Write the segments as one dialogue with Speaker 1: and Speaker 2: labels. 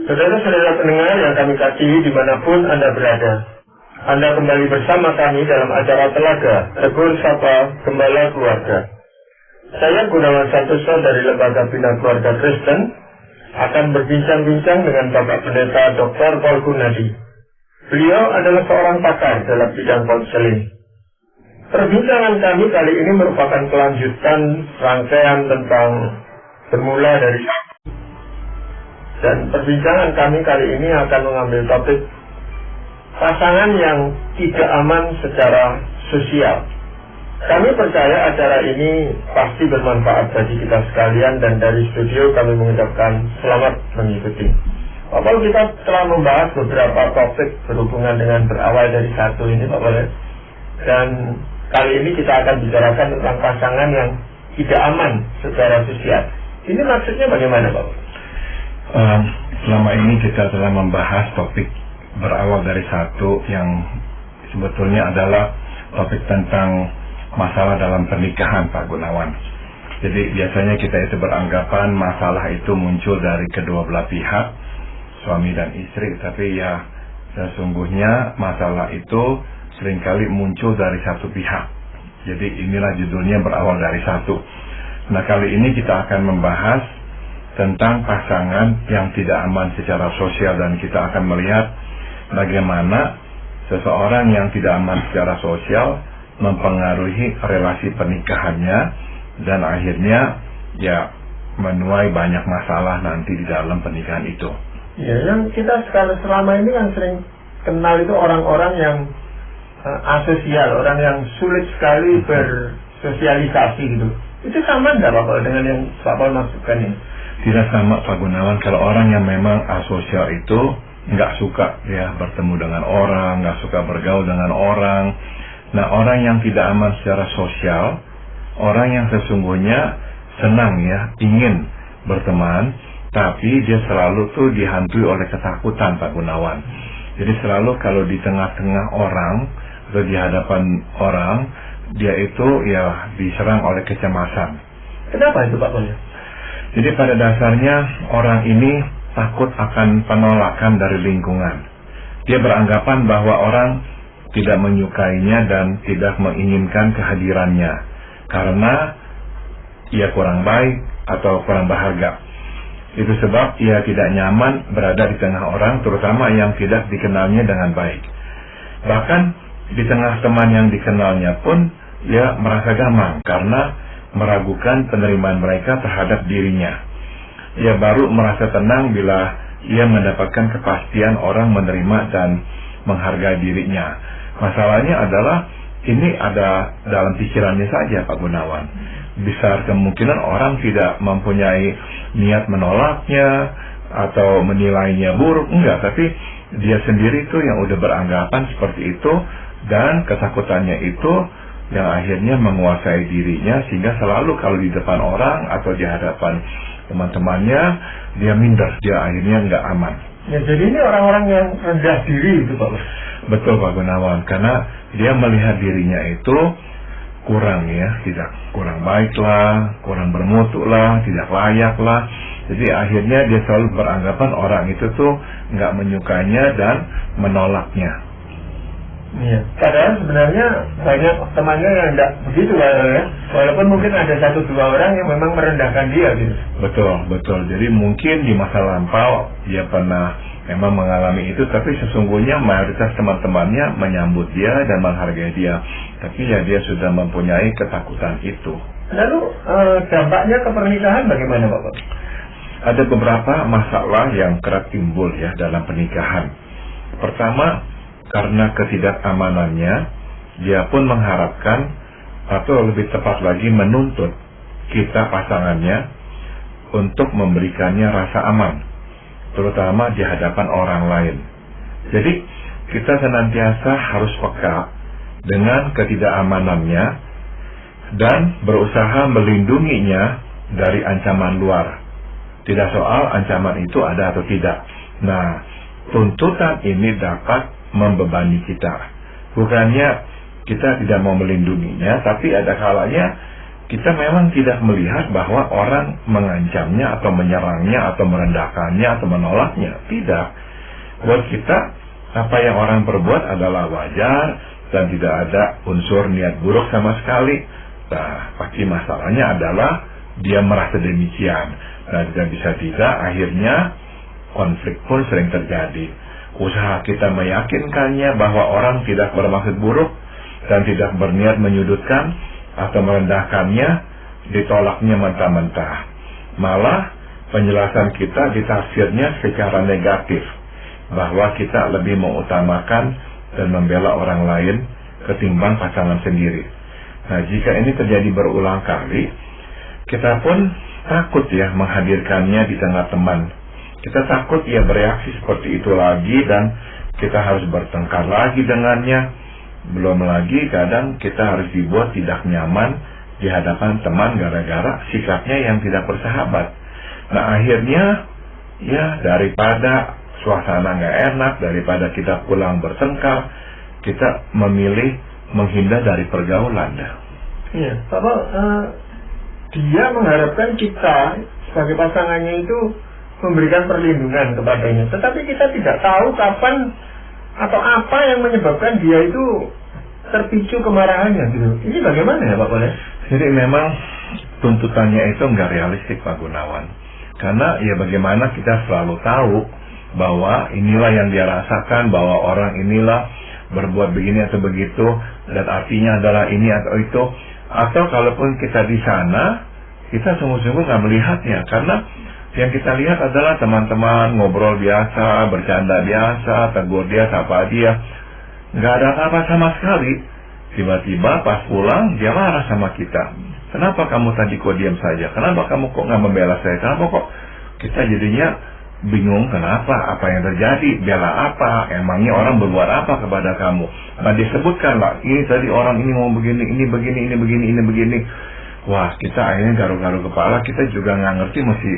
Speaker 1: Saudara-saudara pendengar yang kami kasihi dimanapun Anda berada, Anda kembali bersama kami dalam acara Telaga Tegur Sapa Gembala Keluarga. Saya Gunawan Santoso dari Lembaga Bina Keluarga Kristen akan berbincang-bincang dengan Bapak Pendeta Dr. Paul Gunadi. Beliau adalah seorang pakar dalam bidang konseling. Perbincangan kami kali ini merupakan kelanjutan rangkaian tentang bermula dari dan perbincangan kami kali ini akan mengambil topik pasangan yang tidak aman secara sosial. Kami percaya acara ini pasti bermanfaat bagi kita sekalian dan dari studio kami mengucapkan selamat mengikuti. Bapak, kita telah membahas beberapa topik berhubungan dengan berawal dari satu ini, Pak Paul. Dan kali ini kita akan bicarakan tentang pasangan yang tidak aman secara sosial. Ini maksudnya bagaimana, Pak?
Speaker 2: Selama ini kita telah membahas topik berawal dari satu yang sebetulnya adalah topik tentang masalah dalam pernikahan, Pak Gunawan. Jadi biasanya kita itu beranggapan masalah itu muncul dari kedua belah pihak, suami dan istri, tapi ya sesungguhnya masalah itu seringkali muncul dari satu pihak. Jadi inilah judulnya berawal dari satu. Nah, kali ini kita akan membahas tentang pasangan yang tidak aman secara sosial, dan kita akan melihat bagaimana seseorang yang tidak aman secara sosial mempengaruhi relasi pernikahannya dan akhirnya ya menuai banyak masalah nanti di dalam pernikahan itu.
Speaker 1: Ya, yang kita selama ini yang sering kenal itu orang-orang yang asosial, orang yang sulit sekali bersosialisasi gitu. Itu sama enggak Pak dengan yang Pak Paul maksudkan ini?
Speaker 2: Tidak sama, Pak Gunawan. Kalau orang yang memang asosial itu nggak suka ya bertemu dengan orang, nggak suka bergaul dengan orang. Nah, orang yang tidak aman secara sosial, orang yang sesungguhnya senang ya, ingin berteman, tapi dia selalu tuh dihantui oleh ketakutan, Pak Gunawan. Jadi selalu kalau di tengah-tengah orang atau di hadapan orang, dia itu ya diserang oleh kecemasan.
Speaker 1: Kenapa itu, Pak Paul?
Speaker 2: Jadi pada dasarnya orang ini takut akan penolakan dari lingkungan. Dia beranggapan bahwa orang tidak menyukainya dan tidak menginginkan kehadirannya karena ia kurang baik atau kurang berharga. Itu sebab ia tidak nyaman berada di tengah orang, terutama yang tidak dikenalnya dengan baik. Bahkan di tengah teman yang dikenalnya pun ia merasa gamang karena meragukan penerimaan mereka terhadap dirinya. Ia baru merasa tenang bila ia mendapatkan kepastian orang menerima dan menghargai dirinya. Masalahnya adalah ini ada dalam pikirannya saja, Pak Gunawan. Besar kemungkinan orang tidak mempunyai niat menolaknya atau menilainya buruk, enggak, tapi dia sendiri tuh yang udah beranggapan seperti itu, dan ketakutannya itu yang akhirnya menguasai dirinya sehingga selalu kalau di depan orang atau di hadapan teman-temannya dia minder, dia akhirnya nggak aman.
Speaker 1: Ya, jadi ini orang-orang yang rendah diri itu, Pak.
Speaker 2: Betul, Pak Gunawan, karena dia melihat dirinya itu kurang ya, tidak kurang baik lah, kurang bermutu lah, tidak layak lah. Jadi akhirnya dia selalu beranggapan orang itu tuh nggak menyukainya dan menolaknya.
Speaker 1: Iya. Padahal sebenarnya banyak temannya yang tidak begitu ya. Walaupun mungkin ada 1-2 orang yang memang merendahkan dia gitu.
Speaker 2: Betul. Jadi mungkin di masa lampau dia pernah memang mengalami itu, tapi sesungguhnya mayoritas teman-temannya menyambut dia dan menghargai dia. Tapi ya dia sudah mempunyai ketakutan itu.
Speaker 1: Lalu dampaknya ke pernikahan bagaimana, Bapak?
Speaker 2: Ada beberapa masalah yang kerap timbul ya dalam pernikahan. Pertama, karena ketidakamanannya, dia pun mengharapkan atau lebih tepat lagi menuntut kita pasangannya untuk memberikannya rasa aman, terutama di hadapan orang lain. Jadi kita senantiasa harus peka dengan ketidakamanannya dan berusaha melindunginya dari ancaman luar. Tidak soal ancaman itu ada atau tidak. Nah, tuntutan ini dapat membebani kita. Bukannya kita tidak mau melindunginya, tapi ada kalanya kita memang tidak melihat bahwa orang mengancamnya atau menyerangnya atau merendahkannya atau menolaknya. Tidak. Buat kita, apa yang orang perbuat adalah wajar dan tidak ada unsur niat buruk sama sekali. Nah, pasti masalahnya adalah dia merasa demikian. Dan bisa tidak, akhirnya konflik pun sering terjadi. Usaha kita meyakinkannya bahwa orang tidak bermaksud buruk dan tidak berniat menyudutkan atau merendahkannya, ditolaknya mentah-mentah. Malah penjelasan kita ditafsirnya secara negatif, bahwa kita lebih mengutamakan dan membela orang lain ketimbang pasangan sendiri. Nah, jika ini terjadi berulang kali, kita pun takut ya menghadirkannya di tengah teman. Kita takut ya bereaksi seperti itu lagi dan kita harus bertengkar lagi dengannya. Belum lagi kadang kita harus dibuat tidak nyaman di hadapan teman gara-gara sikapnya yang tidak bersahabat. Nah, akhirnya ya daripada suasana nggak enak, daripada kita pulang bertengkar, kita memilih menghindar dari pergaulan.
Speaker 1: Iya, Bapak, dia mengharapkan kita sebagai pasangannya itu memberikan perlindungan kepadanya, tetapi kita tidak tahu kapan atau apa yang menyebabkan dia itu terpicu kemarahannya gitu. Ini bagaimana ya Pak Boleh?
Speaker 2: Jadi memang tuntutannya itu nggak realistik Pak Gunawan. Karena ya bagaimana kita selalu tahu bahwa inilah yang dia rasakan, bahwa orang inilah berbuat begini atau begitu, dan artinya adalah ini atau itu. Atau kalaupun kita di sana, kita sungguh-sungguh nggak melihatnya. Karena yang kita lihat adalah teman-teman ngobrol biasa, bercanda biasa, tegur dia, sapa dia, nggak ada apa-apa sama sekali. Tiba-tiba pas pulang dia marah sama kita. Kenapa kamu tadi kok diam saja? Kenapa kamu kok nggak membela saya? Kenapa kok? Kita jadinya bingung kenapa, apa yang terjadi, bela apa, emangnya orang berbuat apa kepada kamu. Nah, disebutkan lah, ini tadi orang ini mau begini, ini begini, ini begini, ini begini. Wah, kita akhirnya garu-garu kepala, kita juga nggak ngerti mesti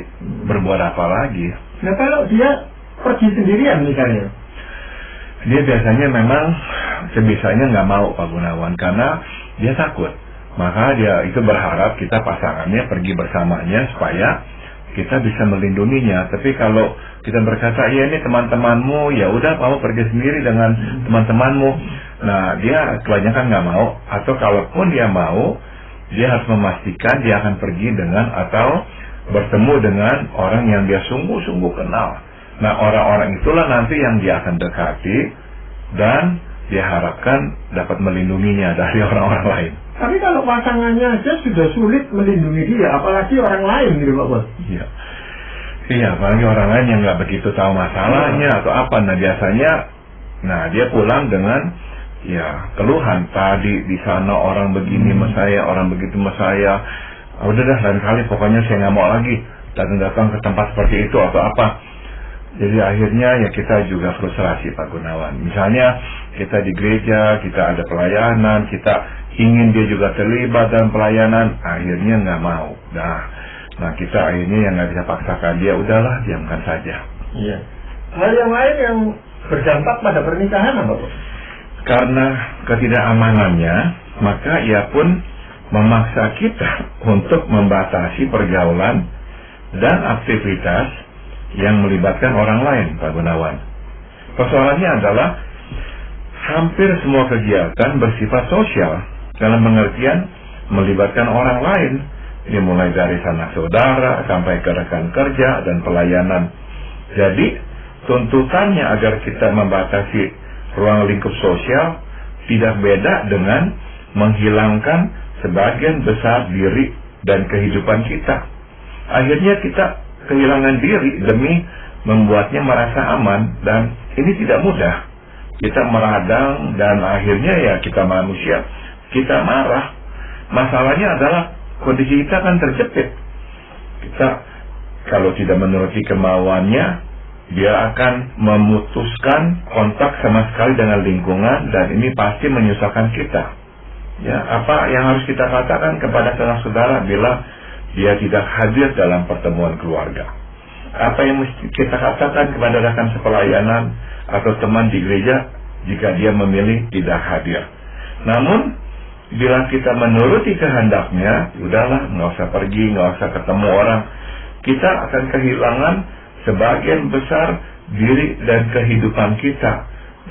Speaker 2: berbuat apa lagi.
Speaker 1: Nah, kalau dia pergi sendirian misalnya,
Speaker 2: dia biasanya memang sebisanya nggak mau Pak Gunawan, karena dia takut. Maka dia itu berharap kita pasangannya pergi bersamanya supaya kita bisa melindunginya. Tapi kalau kita berkata, ya ini teman-temanmu, ya udah kamu pergi sendiri dengan teman-temanmu. Nah, dia kebanyakan nggak mau. Atau kalaupun dia mau, dia harus memastikan dia akan pergi dengan atau bertemu dengan orang yang dia sungguh-sungguh kenal. Nah, orang-orang itulah nanti yang dia akan dekati dan dia harapkan dapat melindunginya dari orang-orang lain.
Speaker 1: Tapi kalau pasangannya aja sudah sulit melindungi dia, apalagi orang lain gitu Pak Bos.
Speaker 2: Iya. Iya, apalagi orang lain yang nggak begitu tahu masalahnya atau apa. Nah, biasanya, dia pulang dengan keluhan. Tadi di sana orang begini sama saya, orang begitu sama saya. Udah dah, lain kali pokoknya saya nggak mau lagi datang ke tempat seperti itu atau apa. Jadi akhirnya kita juga frustrasi Pak Gunawan. Misalnya kita di gereja, kita ada pelayanan, kita ingin dia juga terlibat dalam pelayanan, akhirnya nggak mau. Nah kita akhirnya yang nggak bisa paksakan dia, udahlah diamkan saja.
Speaker 1: Iya. Hal yang lain yang berdampak pada pernikahan apa Pak?
Speaker 2: Karena ketidakamanannya, maka ia pun memaksa kita untuk membatasi pergaulan dan aktivitas yang melibatkan orang lain, Pak Gunawan. Persoalannya adalah hampir semua kegiatan bersifat sosial dalam pengertian melibatkan orang lain, dimulai dari sanak saudara sampai ke rekan kerja dan pelayanan. Jadi tuntutannya agar kita membatasi ruang lingkup sosial tidak beda dengan menghilangkan sebagian besar diri dan kehidupan kita. Akhirnya kita kehilangan diri demi membuatnya merasa aman, dan ini tidak mudah. Kita meradang dan akhirnya kita manusia, kita marah. Masalahnya adalah kondisi kita kan terjepit. Kita kalau tidak menuruti kemauannya, dia akan memutuskan kontak sama sekali dengan lingkungan, dan ini pasti menyusahkan kita. Apa yang harus kita katakan kepada sanak saudara bila dia tidak hadir dalam pertemuan keluarga? Apa yang mesti kita katakan kepada rekan sepelayanan atau teman di gereja jika dia memilih tidak hadir? Namun bila kita menuruti kehendaknya, udahlah, nggak usah pergi, nggak usah ketemu orang, kita akan kehilangan sebagian besar diri dan kehidupan kita.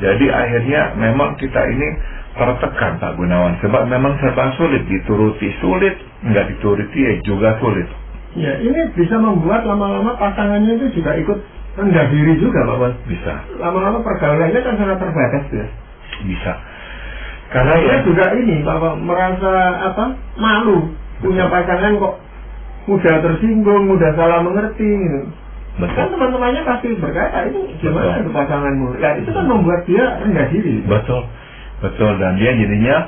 Speaker 2: Jadi akhirnya memang kita ini tertekan, Pak Gunawan, sebab memang serba sulit, dituruti sulit, nggak dituruti ya juga sulit.
Speaker 1: Ya, ini bisa membuat lama-lama pasangannya itu juga ikut rendah diri juga, Pak Bos.
Speaker 2: Bisa.
Speaker 1: Lama-lama pergaulannya kan sangat terbatas ya.
Speaker 2: Bisa. Karena
Speaker 1: ya juga ini, Bapak merasa malu punya pasangan kok mudah tersinggung, mudah salah mengerti gitu.
Speaker 2: Betul.
Speaker 1: Kan teman-temannya pasti berkata, ini gimana itu pasanganmu? Ya itu kan membuat dia rendah diri.
Speaker 2: Betul. Betul, dan dia jadinya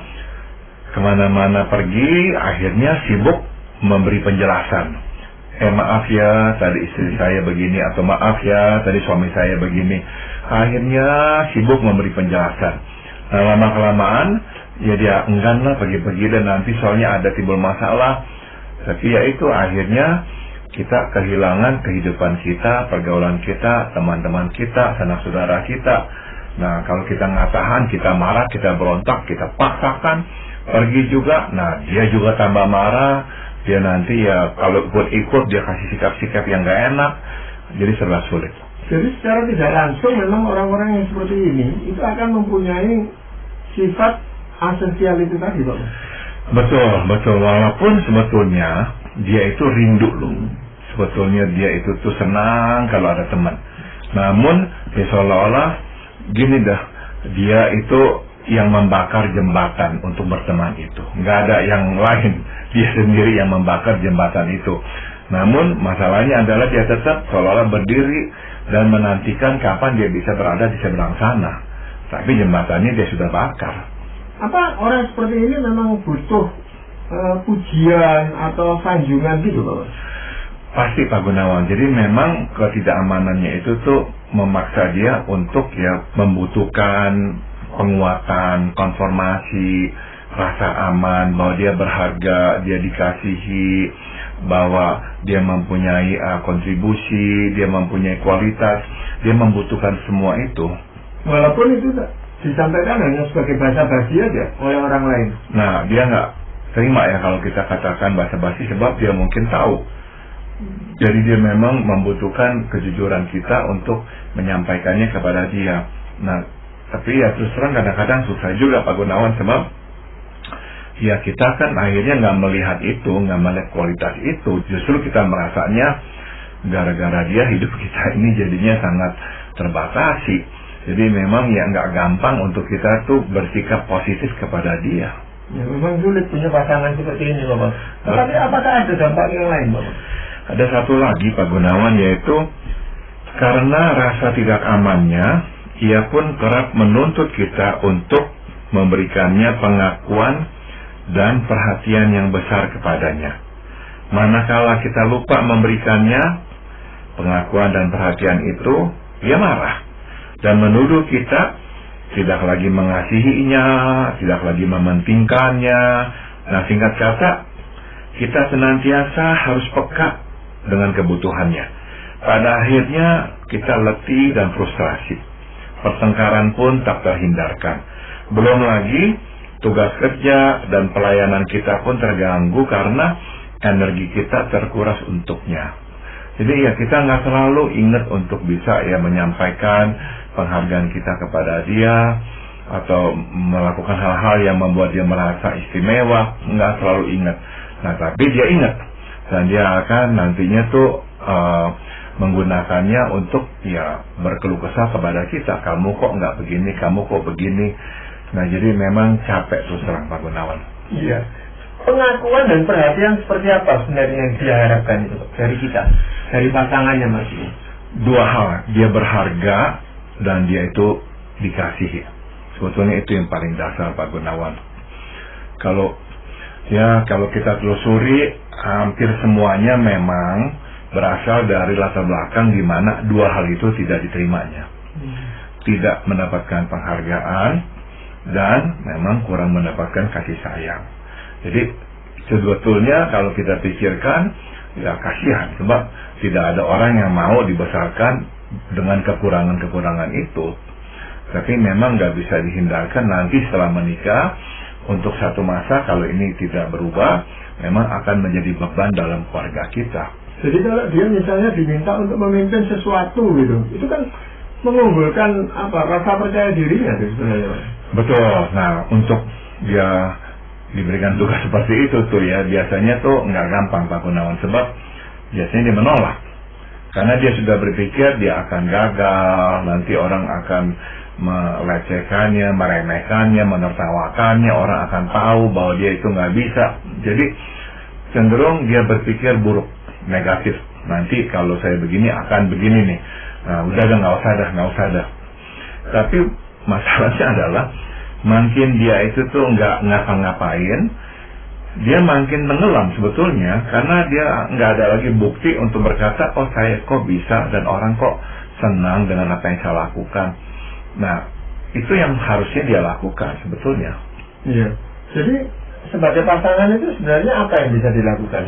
Speaker 2: kemana-mana pergi, akhirnya sibuk memberi penjelasan. Maaf ya, tadi istri saya begini, atau maaf ya, tadi suami saya begini. Akhirnya sibuk memberi penjelasan. Nah, lama-kelamaan, ya dia enggan lah pergi-pergi, dan nanti soalnya ada timbul masalah. Tapi ya itu akhirnya kita kehilangan kehidupan kita, pergaulan kita, teman-teman kita, sanak saudara kita. Nah, kalau kita nggak tahan, kita marah, kita berontak, kita paksakan pergi juga. Nah, dia juga tambah marah. Dia nanti ya kalau ikut dia kasih sikap-sikap yang nggak enak. Jadi serba sulit.
Speaker 1: Jadi secara tidak langsung memang orang-orang yang seperti ini itu akan mempunyai sifat asensial itu tadi, Pak.
Speaker 2: Betul. Walaupun sebetulnya dia itu rindu loh. Sebetulnya dia itu tuh senang kalau ada teman. Namun ya seolah-olah gini dah, dia itu yang membakar jembatan untuk berteman itu. Nggak ada yang lain. Dia sendiri yang membakar jembatan itu. Namun masalahnya adalah dia tetap seolah-olah berdiri dan menantikan kapan dia bisa berada di seberang sana. Tapi jembatannya dia sudah bakar.
Speaker 1: Apa orang seperti ini memang butuh pujian atau sanjungan gitu, Pak?
Speaker 2: Pasti, Pak Gunawan. Jadi memang ketidakamanannya itu tuh memaksa dia untuk ya membutuhkan penguatan, konfirmasi, rasa aman bahwa dia berharga, dia dikasihi, bahwa dia mempunyai kontribusi, dia mempunyai kualitas, dia membutuhkan semua itu.
Speaker 1: Walaupun itu disampaikan hanya sebagai basa-basi aja oleh orang lain.
Speaker 2: Nah, dia nggak terima ya kalau kita katakan basa-basi, sebab dia mungkin tahu. Jadi dia memang membutuhkan kejujuran kita untuk menyampaikannya kepada dia. Nah, tapi ya terus terang kadang-kadang susah juga, Pak Gunawan, sebab ya kita kan akhirnya nggak melihat itu, nggak melihat kualitas itu. Justru kita merasanya gara-gara dia hidup kita ini jadinya sangat terbatasi. Jadi memang ya nggak gampang untuk kita tuh bersikap positif kepada dia.
Speaker 1: Ya memang sulit punya pasangan seperti ini, Bapak. Tapi apakah ada dampak yang lain, Bapak?
Speaker 2: Ada satu lagi, Pak Gunawan, yaitu karena rasa tidak amannya, ia pun kerap menuntut kita untuk memberikannya pengakuan dan perhatian yang besar kepadanya. Manakala kita lupa memberikannya pengakuan dan perhatian itu, dia marah dan menuduh kita tidak lagi mengasihinya, tidak lagi mementingkannya. Nah, singkat kata, kita senantiasa harus peka dengan kebutuhannya. Pada akhirnya kita letih dan frustrasi. Pertengkaran pun tak terhindarkan. Belum lagi tugas kerja dan pelayanan kita pun terganggu karena energi kita terkuras untuknya. Jadi ya kita nggak selalu ingat untuk bisa ya menyampaikan penghargaan kita kepada dia atau melakukan hal-hal yang membuat dia merasa istimewa. Nggak selalu ingat. Nah, tapi dia ingat dan dia akan nantinya tuh menggunakannya untuk ya berkeluh kesah kepada kita. Kamu kok nggak begini, kamu kok begini. Nah, jadi memang capek terus terang, Pak Gunawan.
Speaker 1: Iya. Pengakuan dan perhatian seperti apa sebenarnya yang dia harapkan itu dari kita, dari pasangannya, Mas?
Speaker 2: Dua hal, dia berharga dan dia itu dikasihi. Sebetulnya itu yang paling dasar, Pak Gunawan. Kalau kita telusuri, hampir semuanya memang berasal dari latar belakang di mana dua hal itu tidak diterimanya. Tidak mendapatkan penghargaan dan memang kurang mendapatkan kasih sayang. Jadi sebetulnya kalau kita pikirkan, ya kasihan, sebab tidak ada orang yang mau dibesarkan dengan kekurangan-kekurangan itu. Tapi memang nggak bisa dihindarkan, nanti setelah menikah untuk satu masa kalau ini tidak berubah, memang akan menjadi beban dalam keluarga kita.
Speaker 1: Jadi kalau dia misalnya diminta untuk memimpin sesuatu gitu, itu kan mengunggulkan rasa percaya dirinya tuh sebenarnya.
Speaker 2: Betul. Nah, untuk dia diberikan tugas seperti itu tuh ya, biasanya tuh nggak gampang Pak Gunawan, sebab biasanya dia menolak. Karena dia sudah berpikir dia akan gagal, nanti orang akan melecehkannya, meremehkannya, menertawakannya, orang akan tahu bahwa dia itu nggak bisa. Jadi cenderung dia berpikir buruk, negatif. Nanti kalau saya begini akan begini nih. Nah, udah nggak usah dah. Tapi masalahnya adalah makin dia itu tuh nggak ngapa-ngapain, dia makin tenggelam sebetulnya, karena dia nggak ada lagi bukti untuk berkata, oh saya kok bisa dan orang kok senang dengan apa yang saya lakukan. Nah, itu yang harusnya dia lakukan sebetulnya.
Speaker 1: Iya. Jadi sebagai pasangan itu sebenarnya apa yang bisa dilakukan?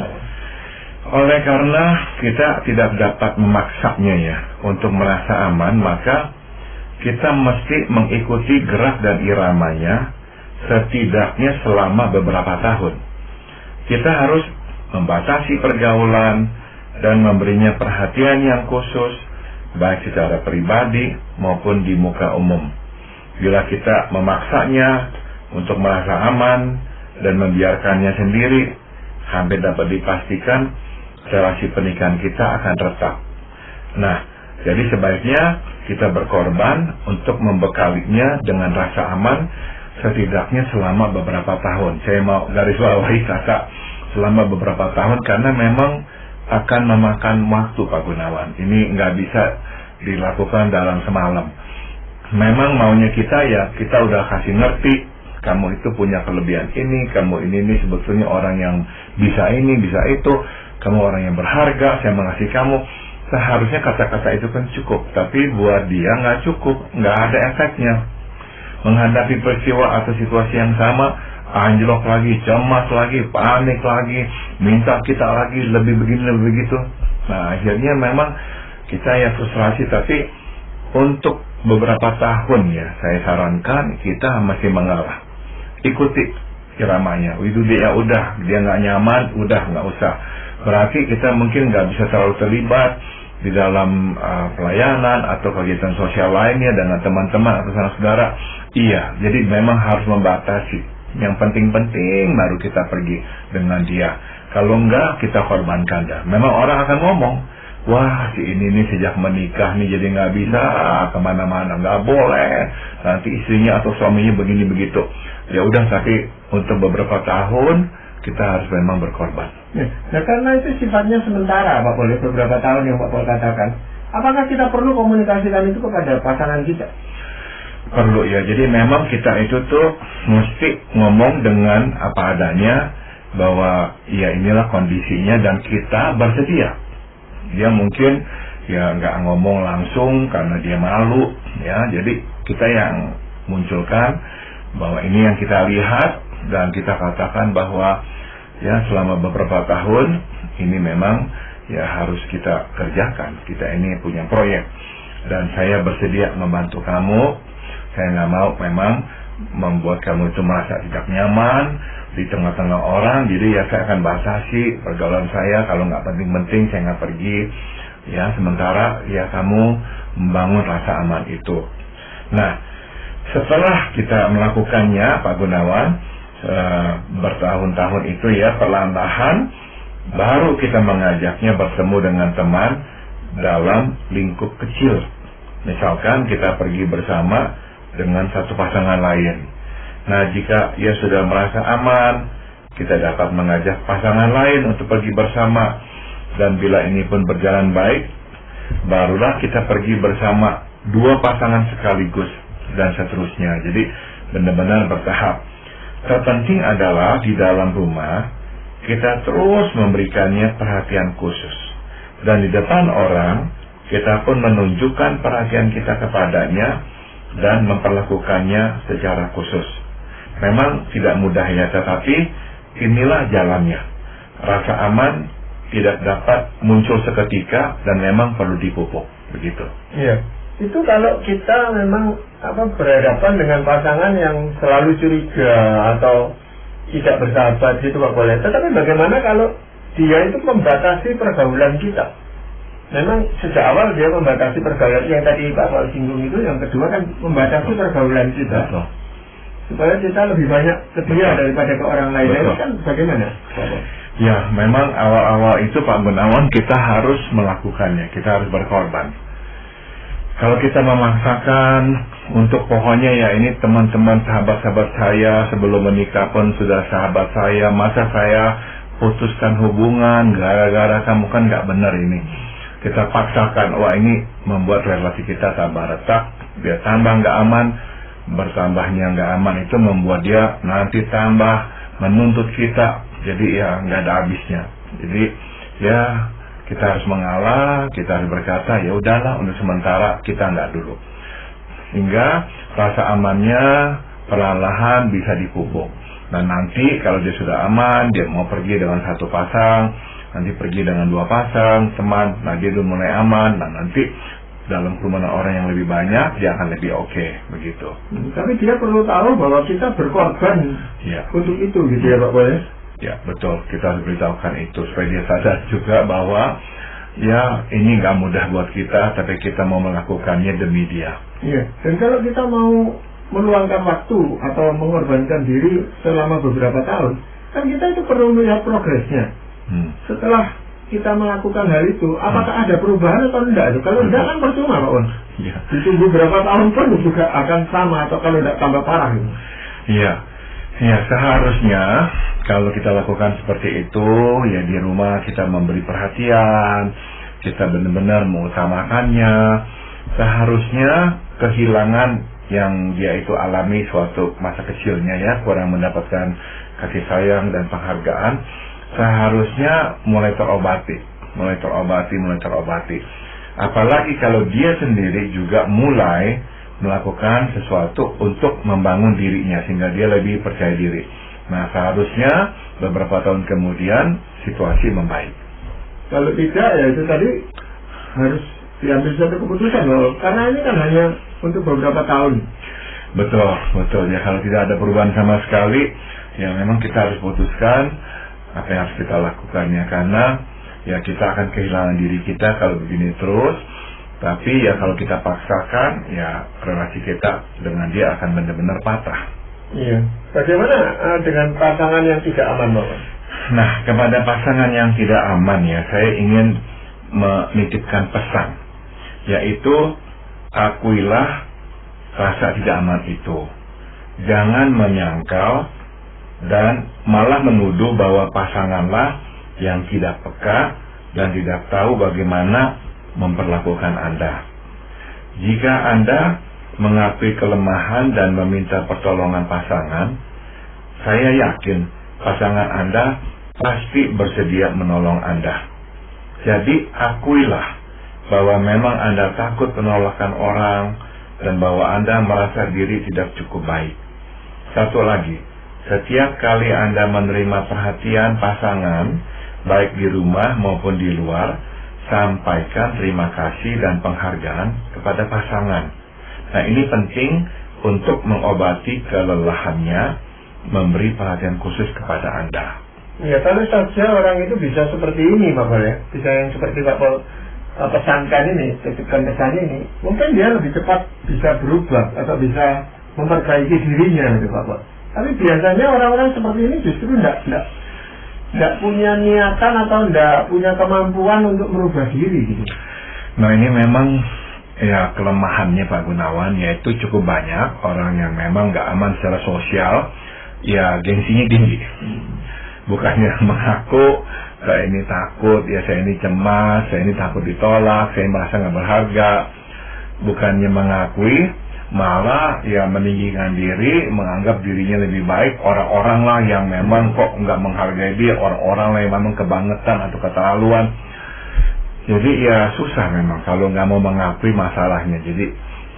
Speaker 2: Oleh karena kita tidak dapat memaksanya ya untuk merasa aman, maka kita mesti mengikuti gerak dan iramanya setidaknya selama beberapa tahun. Kita harus membatasi pergaulan dan memberinya perhatian yang khusus, baik secara pribadi maupun di muka umum. Bila kita memaksanya untuk merasa aman dan membiarkannya sendiri, hampir dapat dipastikan relasi pernikahan kita akan retak. Nah, jadi sebaiknya kita berkorban untuk membekalinya dengan rasa aman setidaknya selama beberapa tahun. Saya mau garis bawahi kata selama beberapa tahun, karena memang akan memakan waktu Pak Gunawan. Ini nggak bisa dilakukan dalam semalam. Memang maunya kita ya, kita udah kasih ngerti, kamu itu punya kelebihan ini, kamu ini sebetulnya orang yang bisa ini, bisa itu, kamu orang yang berharga, saya mengasihi kamu. Seharusnya kata-kata itu kan cukup, tapi buat dia nggak cukup, nggak ada efeknya. Menghadapi peristiwa atau situasi yang sama, anjlok lagi, cemas lagi, panik lagi, minta kita lagi lebih begini, lebih begitu. Nah, akhirnya memang kita ya frustrasi, tapi untuk beberapa tahun ya, saya sarankan kita masih mengalah. Ikuti iramanya. Itu dia udah, dia nggak nyaman, udah nggak usah. Berarti kita mungkin nggak bisa terlalu terlibat di dalam pelayanan atau kegiatan sosial lainnya dengan teman-teman atau saudara. Iya, jadi memang harus membatasi. Yang penting-penting baru kita pergi dengan dia. Kalau enggak, kita korbankan dah. Memang orang akan ngomong, wah si ini nih sejak menikah nih jadi nggak bisa kemana-mana, nggak boleh. Nanti istrinya atau suaminya begini begitu. Ya udah, tapi untuk beberapa tahun kita harus memang berkorban.
Speaker 1: Nah, karena itu sifatnya sementara, Pak Pol, beberapa tahun yang Pak Pol katakan. Apakah kita perlu komunikasikan itu kepada pasangan kita?
Speaker 2: Perlu ya, jadi memang kita itu tuh mesti ngomong dengan apa adanya, bahwa ya inilah kondisinya dan kita bersedia. Dia mungkin ya nggak ngomong langsung karena dia malu ya, jadi kita yang munculkan bahwa ini yang kita lihat dan kita katakan bahwa ya selama beberapa tahun ini memang ya harus kita kerjakan. Kita ini punya proyek dan saya bersedia membantu kamu. Saya nggak mau memang membuat kamu itu merasa tidak nyaman di tengah-tengah orang. Jadi ya saya akan batasi pergaulan saya. Kalau nggak penting-penting saya nggak pergi. Ya sementara ya kamu membangun rasa aman itu. Nah, setelah kita melakukannya Pak Gunawan, bertahun-tahun itu ya, perlahan-lahan baru kita mengajaknya bertemu dengan teman dalam lingkup kecil. Misalkan kita pergi bersama dengan satu pasangan lain. Nah, jika ia sudah merasa aman, kita dapat mengajak pasangan lain untuk pergi bersama. Dan bila ini pun berjalan baik, barulah kita pergi bersama dua pasangan sekaligus dan seterusnya. Jadi benar-benar bertahap. Terpenting adalah di dalam rumah kita terus memberikannya perhatian khusus. Dan di depan orang kita pun menunjukkan perhatian kita kepadanya dan memperlakukannya secara khusus. Memang tidak mudah ya, tetapi inilah jalannya. Rasa aman tidak dapat muncul seketika dan memang perlu dipupuk, begitu.
Speaker 1: Iya. Itu kalau kita memang berhadapan dengan pasangan yang selalu curiga atau tidak bersahabat gitu Pak boleh. Tetapi bagaimana kalau dia itu membatasi pergaulan kita? Memang sejak awal dia membatasi pergaulan yang tadi Pak Paul singgung itu, yang kedua kan membatasi pergaulan kita.
Speaker 2: Betul.
Speaker 1: Supaya kita lebih banyak setia daripada ke orang lain. Itu kan bagaimana?
Speaker 2: Ya, memang awal-awal itu Pak Gunawan kita harus melakukannya, kita harus berkorban. Kalau kita memaksakan untuk pokoknya ya ini teman-teman sahabat-sahabat saya sebelum menikah pun sudah sahabat saya, masa saya putuskan hubungan gara-gara kamu kan nggak benar ini. Kita paksakan, wah ini membuat relasi kita tambah retak, dia tambah nggak aman, bertambahnya nggak aman itu membuat dia nanti tambah menuntut kita, jadi ya nggak ada habisnya. Jadi ya kita harus mengalah, kita harus berkata ya udahlah untuk sementara kita nggak dulu, hingga rasa amannya perlahan-lahan bisa dipupuk. Dan nanti kalau dia sudah aman, dia mau pergi dengan satu pasang, nanti pergi dengan dua pasang teman, nah dia udah mulai aman, dan nanti dalam kerumunan orang yang lebih banyak dia akan lebih oke, begitu.
Speaker 1: Tapi dia perlu tahu bahwa kita berkorban untuk itu gitu ya Pak Boleh.
Speaker 2: Ya betul, kita harus beritahukan itu supaya dia sadar juga bahwa ya ini nggak mudah buat kita, tapi kita mau melakukannya demi dia.
Speaker 1: Iya. Dan kalau kita mau meluangkan waktu atau mengorbankan diri selama beberapa tahun, kan kita itu perlu melihat progresnya. Setelah kita melakukan hal itu, apakah ada perubahan atau enggak? Kalau enggak kan percuma Pak Wan.
Speaker 2: Iya.
Speaker 1: Ditunggu berapa tahun pun juga akan sama atau kalau enggak tambah parah gitu.
Speaker 2: Iya. Ya seharusnya kalau kita lakukan seperti itu, ya di rumah kita memberi perhatian, kita benar-benar mengutamakannya. Seharusnya kehilangan yang dia itu alami suatu masa kecilnya ya, kurang mendapatkan kasih sayang dan penghargaan, seharusnya mulai terobati. Apalagi kalau dia sendiri juga mulai melakukan sesuatu untuk membangun dirinya sehingga dia lebih percaya diri. Nah seharusnya beberapa tahun kemudian situasi membaik.
Speaker 1: Kalau tidak ya itu tadi harus diambil satu keputusan loh, karena ini kan hanya untuk beberapa tahun.
Speaker 2: Betul ya, kalau tidak ada perubahan sama sekali ya memang kita harus putuskan apa yang harus kita lakukannya, karena ya kita akan kehilangan diri kita kalau begini terus. Tapi ya kalau kita paksakan, ya relasi kita dengan dia akan benar-benar patah.
Speaker 1: Iya. Bagaimana dengan pasangan yang tidak aman, Bapak?
Speaker 2: Nah, kepada pasangan yang tidak aman ya, saya ingin menitipkan pesan, yaitu akuilah rasa tidak aman itu. Jangan menyangkal dan malah menuduh bahwa pasanganlah yang tidak peka dan tidak tahu bagaimana memperlakukan Anda. Jika Anda mengakui kelemahan dan meminta pertolongan pasangan, saya yakin pasangan Anda pasti bersedia menolong Anda. Jadi akuilah bahwa memang Anda takut penolakan orang dan bahwa Anda merasa diri tidak cukup baik. Satu lagi, setiap kali Anda menerima perhatian pasangan, baik di rumah maupun di luar, sampaikan terima kasih dan penghargaan kepada pasangan. Nah ini penting untuk mengobati kelelahannya, memberi perhatian khusus kepada Anda.
Speaker 1: Ya kalau saja orang itu bisa seperti ini Pak Paul ya, bisa yang seperti Pak Paul pesankan ini, titipkan pesan ini, mungkin dia lebih cepat bisa berubah atau bisa memperbaiki dirinya gitu Pak Paul. Tapi biasanya orang-orang seperti ini justru tidak punya niatan atau tidak punya kemampuan untuk merubah diri gitu.
Speaker 2: Nah ini memang ya kelemahannya Pak Gunawan, yaitu cukup banyak orang yang memang nggak aman secara sosial, ya gengsinya tinggi. Bukannya mengaku saya ini takut, ya saya ini cemas, saya ini takut ditolak, saya merasa nggak berharga. Bukannya mengakui, malah ya meninggikan diri, menganggap dirinya lebih baik. Orang-orang lah yang memang kok nggak menghargai dia, orang-orang lah yang memang kebangetan atau keterlaluan. Jadi ya susah memang kalau nggak mau mengakui masalahnya. Jadi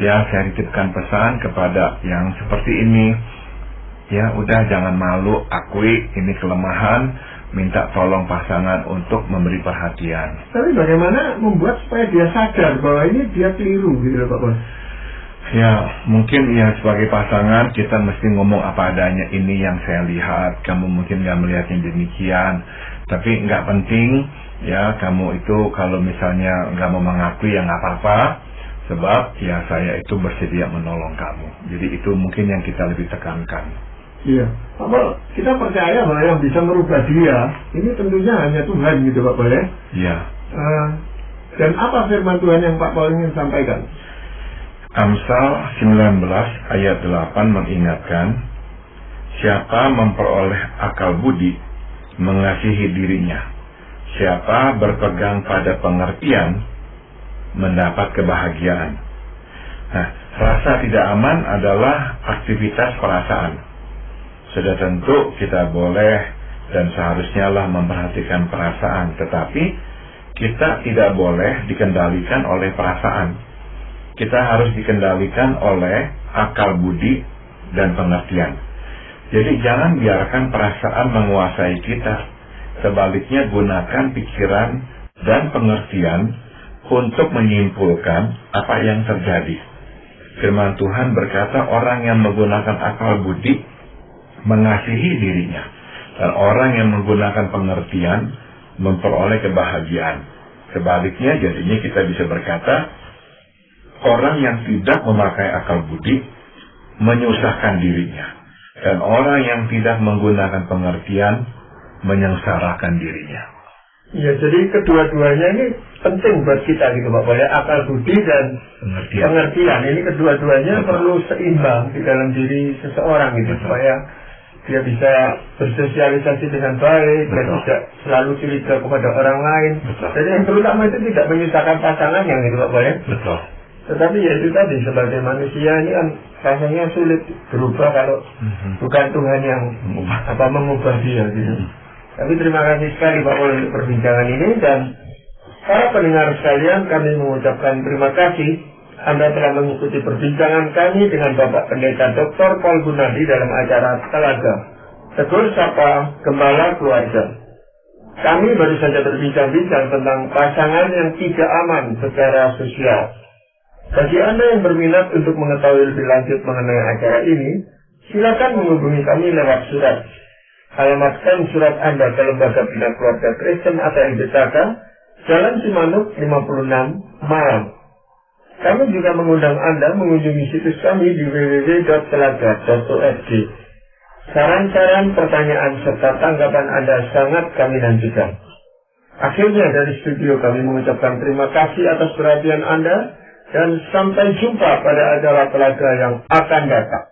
Speaker 2: ya saya titipkan pesan kepada yang seperti ini, ya udah jangan malu, akui ini kelemahan, minta tolong pasangan untuk memberi perhatian.
Speaker 1: Tapi bagaimana membuat supaya dia sadar bahwa ini dia keliru gitu loh Pak Bos?
Speaker 2: Ya, mungkin ya sebagai pasangan kita mesti ngomong apa adanya, ini yang saya lihat, kamu mungkin nggak melihatnya demikian, tapi nggak penting ya kamu itu kalau misalnya nggak mau mengakui ya nggak apa-apa, sebab ya saya itu bersedia menolong kamu. Jadi itu mungkin yang kita lebih tekankan.
Speaker 1: Iya, Pak Pol, kita percaya bahwa yang bisa merubah dia ini tentunya hanya Tuhan gitu Pak Pol ya?
Speaker 2: Iya.
Speaker 1: Dan apa firman Tuhan yang Pak Pol ingin sampaikan?
Speaker 2: Amsal 19 ayat 8 mengingatkan, siapa memperoleh akal budi, mengasihi dirinya. Siapa berpegang pada pengertian, mendapat kebahagiaan. Nah, rasa tidak aman adalah aktivitas perasaan. Sudah tentu kita boleh dan seharusnya lah memperhatikan perasaan, tetapi kita tidak boleh dikendalikan oleh perasaan. Kita harus dikendalikan oleh akal budi dan pengertian. Jadi jangan biarkan perasaan menguasai kita. Sebaliknya gunakan pikiran dan pengertian untuk menyimpulkan apa yang terjadi. Firman Tuhan berkata orang yang menggunakan akal budi mengasihi dirinya, dan orang yang menggunakan pengertian memperoleh kebahagiaan. Sebaliknya jadinya kita bisa berkata orang yang tidak memakai akal budi menyusahkan dirinya, dan orang yang tidak menggunakan pengertian menyengsarakan dirinya.
Speaker 1: Ya, jadi kedua-duanya ini penting buat kita gitu Pak Pol, akal budi dan pengertian. Ini kedua-duanya perlu seimbang di dalam diri seseorang gitu, supaya dia bisa bersosialisasi dengan baik dan tidak selalu curiga kepada orang lain. Jadi yang terutama itu tidak menyusahkan pasangannya gitu Pak Pol.
Speaker 2: Betul.
Speaker 1: Tetapi ya itu tadi, sebagai manusia ini kan rasanya sulit berubah kalau bukan Tuhan yang mengubah dia gitu. Tapi terima kasih sekali Pak Pol untuk perbincangan ini, dan para pendengar sekalian, kami mengucapkan terima kasih Anda telah mengikuti perbincangan kami dengan Bapak Pendeta Dr. Paul Gunadi dalam acara Telaga Tegur Sapa Gembala Keluarga. Kami baru saja berbincang-bincang tentang pasangan yang tidak aman secara sosial. Bagi Anda yang berminat untuk mengetahui lebih lanjut mengenai acara ini, silakan menghubungi kami lewat surat. Alamatkan surat Anda ke Lembaga Bina Keluarga Kristen ATM Betaka, Jalan Cimanuk 56, Malang. Kami juga mengundang Anda mengunjungi situs kami di www.telaga.org. Saran-saran, pertanyaan, serta tanggapan Anda sangat kami nantikan. Akhirnya dari studio kami mengucapkan terima kasih atas perhatian Anda, dan sampai jumpa pada acara Telaga yang akan datang.